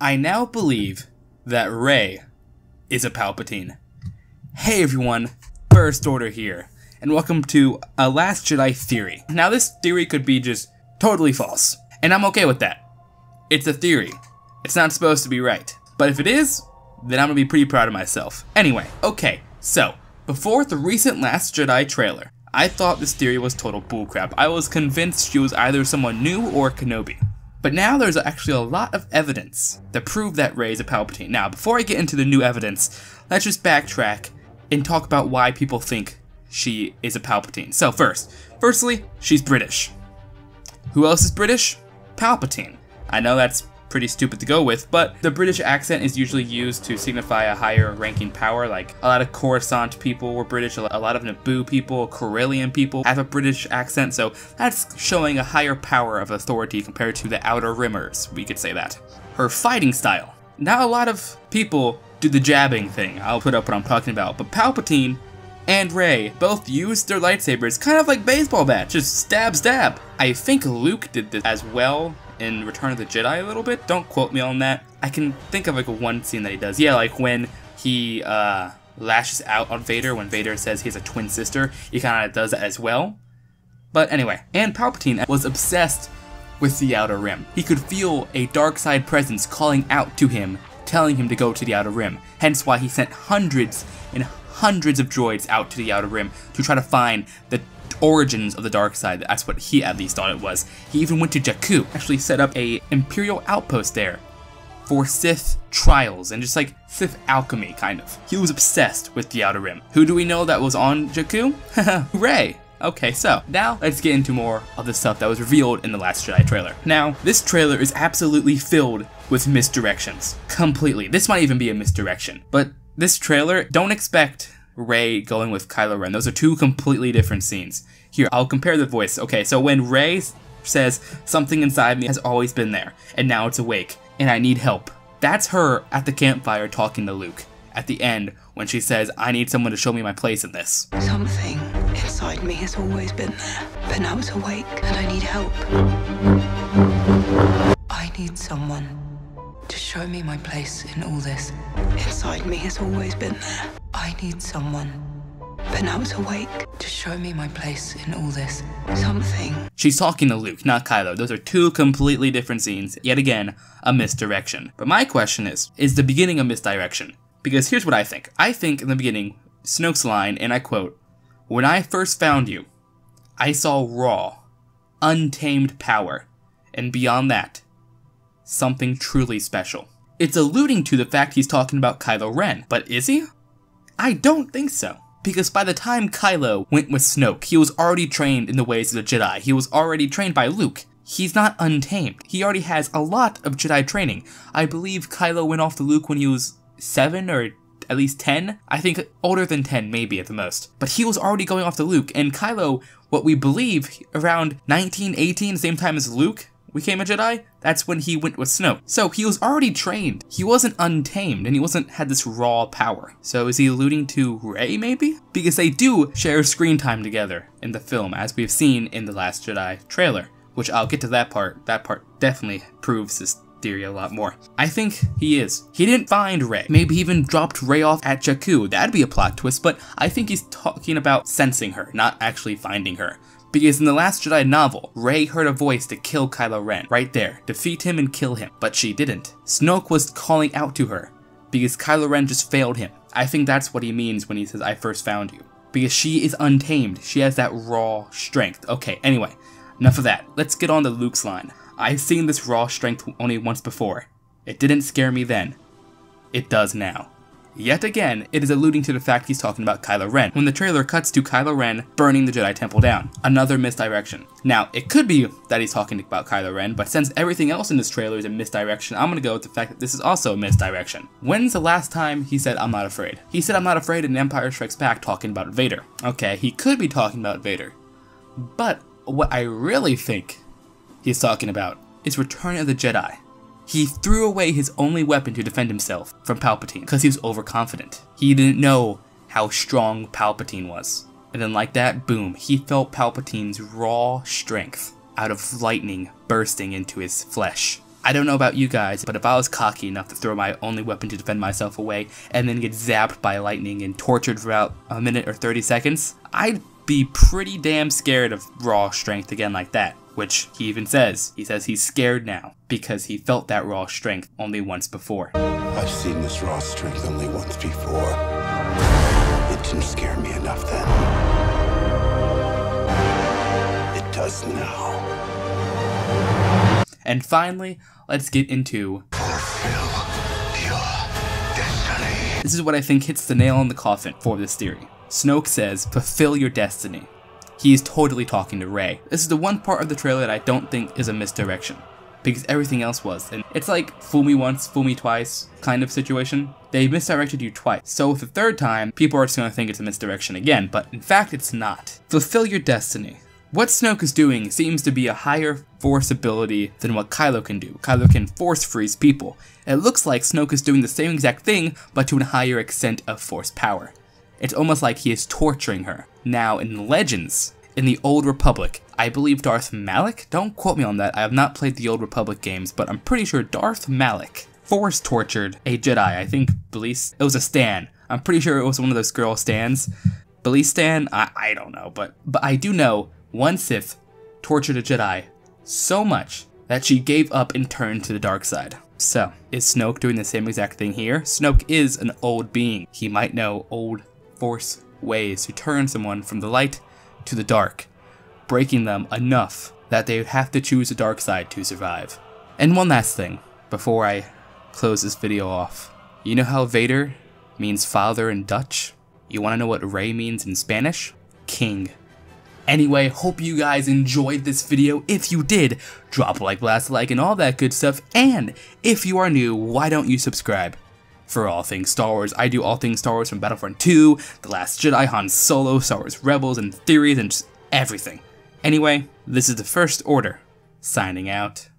I now believe that Rey is a Palpatine. Hey everyone, First Order here, and welcome to a Last Jedi theory. Now this theory could be just totally false, and I'm okay with that. It's a theory. It's not supposed to be right. But if it is, then I'm gonna be pretty proud of myself. Anyway, okay, so, before the recent Last Jedi trailer, I thought this theory was total bullcrap. I was convinced she was either someone new or Kenobi. But now there's actually a lot of evidence that prove that Rey is a Palpatine. Now, before I get into the new evidence, let's just backtrack and talk about why people think she is a Palpatine. So firstly, she's British. Who else is British? Palpatine. I know that's pretty stupid to go with, but the British accent is usually used to signify a higher ranking power. Like a lot of Coruscant people were British, a lot of Naboo people, Corellian people have a British accent, so that's showing a higher power of authority compared to the Outer Rimmers, we could say that. Her fighting style. Not a lot of people do the jabbing thing, I'll put up what I'm talking about, but Palpatine and Rey both used their lightsabers kind of like baseball bats, just stab stab. I think Luke did this as well in Return of the Jedi a little bit. Don't quote me on that. I can think of like one scene that he does. Yeah, like when he lashes out on Vader when Vader says he has a twin sister. He kind of does that as well. But anyway, and Palpatine was obsessed with the Outer Rim. He could feel a dark side presence calling out to him, telling him to go to the Outer Rim. Hence why he sent hundreds and hundreds of droids out to the Outer Rim to try to find the origins of the dark side. That's what he at least thought it was. He even went to Jakku, actually set up a Imperial outpost there for Sith trials and just like Sith alchemy, kind of. He was obsessed with the Outer Rim. Who do we know that was on Jakku? Rey. Okay, so now let's get into more of the stuff that was revealed in the Last Jedi trailer. Now, this trailer is absolutely filled with misdirections. Completely. This might even be a misdirection. But this trailer, don't expect Rey going with Kylo Ren. Those are two completely different scenes. Here, I'll compare the voice. Okay, so when Rey says, "Something inside me has always been there, and now it's awake, and I need help," that's her at the campfire talking to Luke. At the end, when she says, "I need someone to show me my place in this." Something inside me has always been there, but now it's awake, and I need help. I need someone to show me my place in all this. Inside me has always been there. I need someone, but now it's awake, to show me my place in all this. Something. She's talking to Luke, not Kylo. Those are two completely different scenes. Yet again, a misdirection. But my question is the beginning a misdirection? Because here's what I think. I think in the beginning, Snoke's line, and I quote, "When I first found you, I saw raw, untamed power, and beyond that, something truly special." It's alluding to the fact he's talking about Kylo Ren, but is he? I don't think so. Because by the time Kylo went with Snoke, he was already trained in the ways of the Jedi. He was already trained by Luke. He's not untamed. He already has a lot of Jedi training. I believe Kylo went off to Luke when he was 7 or at least 10. I think older than 10 maybe at the most. But he was already going off to Luke, and Kylo, what we believe, around 1918, same time as Luke became a Jedi, that's when he went with Snoke. So he was already trained. He wasn't untamed, and he had this raw power. So is he alluding to Rey, maybe? Because they do share screen time together in the film, as we've seen in the Last Jedi trailer, which I'll get to that part. That part definitely proves this theory a lot more. I think he is. He didn't find Rey. Maybe he even dropped Rey off at Jakku. That'd be a plot twist, but I think he's talking about sensing her, not actually finding her. Because in the Last Jedi novel, Rey heard a voice to kill Kylo Ren, right there, defeat him and kill him, but she didn't. Snoke was calling out to her, because Kylo Ren just failed him. I think that's what he means when he says, "I first found you." Because she is untamed, she has that raw strength. Okay, anyway, enough of that. Let's get on to Luke's line. I've seen this raw strength only once before. It didn't scare me then. It does now. Yet again, it is alluding to the fact he's talking about Kylo Ren, when the trailer cuts to Kylo Ren burning the Jedi Temple down. Another misdirection. Now, it could be that he's talking about Kylo Ren, but since everything else in this trailer is a misdirection, I'm gonna go with the fact that this is also a misdirection. When's the last time he said, "I'm not afraid"? He said, "I'm not afraid" in Empire Strikes Back, talking about Vader. Okay, he could be talking about Vader. But what I really think he's talking about is Return of the Jedi. He threw away his only weapon to defend himself from Palpatine because he was overconfident. He didn't know how strong Palpatine was. And then like that, boom, he felt Palpatine's raw strength out of lightning bursting into his flesh. I don't know about you guys, but if I was cocky enough to throw my only weapon to defend myself away and then get zapped by lightning and tortured for about a minute or 30 seconds, I'd be pretty damn scared of raw strength again like that. Which he even says. He says he's scared now because he felt that raw strength only once before. I've seen this raw strength only once before. It didn't scare me enough then. It does now. And finally, let's get into Fulfill your destiny. this is what I think hits the nail on the coffin for this theory. Snoke says, fulfill your destiny. He is totally talking to Rey. This is the one part of the trailer that I don't think is a misdirection, because everything else was. And it's like fool me once, fool me twice kind of situation. They misdirected you twice. So with the third time, people are just going to think it's a misdirection again, but in fact it's not. Fulfill your destiny. What Snoke is doing seems to be a higher force ability than what Kylo can do. Kylo can force freeze people. It looks like Snoke is doing the same exact thing, but to a higher extent of force power. It's almost like he is torturing her. Now, in Legends, in the Old Republic, I believe Darth Malak, don't quote me on that, I have not played the Old Republic games, but I'm pretty sure Darth Malak force tortured a Jedi, I think Belize, it was a Stan. I'm pretty sure it was one of those girl Stans. Belize Stan? I don't know, but I do know one Sith tortured a Jedi so much that she gave up and turned to the dark side. So, is Snoke doing the same exact thing here? Snoke is an old being. He might know old force ways to turn someone from the light to the dark, breaking them enough that they have to choose the dark side to survive. And one last thing, before I close this video off. You know how Vader means father in Dutch? You want to know what Rey means in Spanish? King. Anyway, hope you guys enjoyed this video. If you did, drop a like, blast a like, and all that good stuff. And if you are new, why don't you subscribe? For all things Star Wars, I do all things Star Wars from Battlefront 2, The Last Jedi, Han Solo, Star Wars Rebels, and theories, and just everything. Anyway, this is the First Order, signing out.